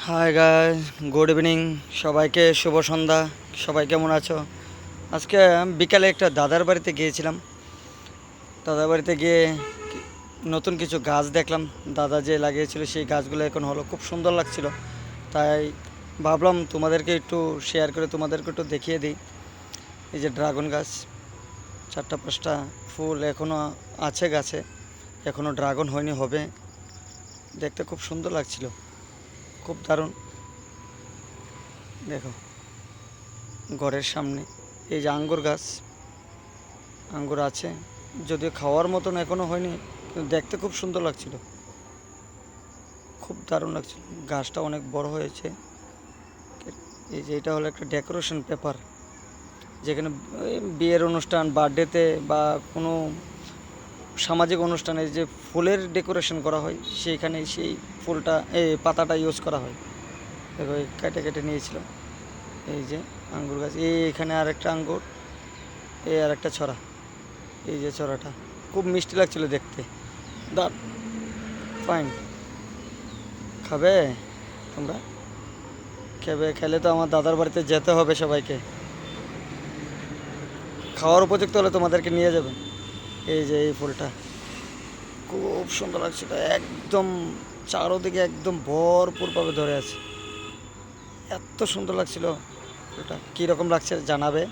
Hi guys, good evening. সবাইকে শুভ সন্ধ্যা। সবাই কেমন আছো? আজকে বিকালে একটা দাদার বাড়িতে গিয়েছিলাম। দাদার বাড়িতে গিয়ে নতুন কিছু গাছ দেখলাম। দাদা যে লাগিয়েছিল সেই গাছগুলো এখন হলো, খুব সুন্দর লাগছিল। তাই ভাবলাম তোমাদেরকে একটু শেয়ার করে তোমাদেরকে একটু দেখিয়ে দিই। এই যে ড্রাগন গাছ, 4-5টা ফুল এখনও আছে গাছে, এখনও ড্রাগন হয়নি, হবে। দেখতে খুব সুন্দর লাগছিল, খুব দারুণ। দেখো ঘরের সামনে এই যে আঙ্গুর গাছ, আঙ্গুর আছে, যদিও খাওয়ার মতন এখনও হয়নি, কিন্তু দেখতে খুব সুন্দর লাগছিল, খুব দারুণ লাগছিল। গাছটা অনেক বড় হয়েছে। এই যে এটা হলো একটা ডেকোরেশন পেপার, যেখানে বিয়ের অনুষ্ঠান, বার্থডেতে বা কোনো সামাজিক অনুষ্ঠানে যে ফুলের ডেকোরেশন করা হয়, সেইখানে সেই ফুলটা, এই পাতাটা ইউজ করা হয়। দেখো কেটে কেটে নিয়েছিল। এই যে আঙ্গুর গাছ, এইখানে আর একটা আঙ্গুর, এই আর একটা ছড়া। এই যে ছড়াটা খুব মিষ্টি লাগছিল দেখতে, দার ফাইন। খাবে তোমরা? খেবে, খেলে তো আমার দাদার বাড়িতে যেতে হবে সবাইকে। খাওয়ার উপযুক্ত হলে তোমাদেরকে নিয়ে যাবে। এই যে এই ফুলটা খুব সুন্দর লাগছিল, একদম চারোদিকে একদম ভরপুরভাবে ধরে আছে, এত সুন্দর লাগছিল ফুলটা। কীরকম লাগছে জানাবে।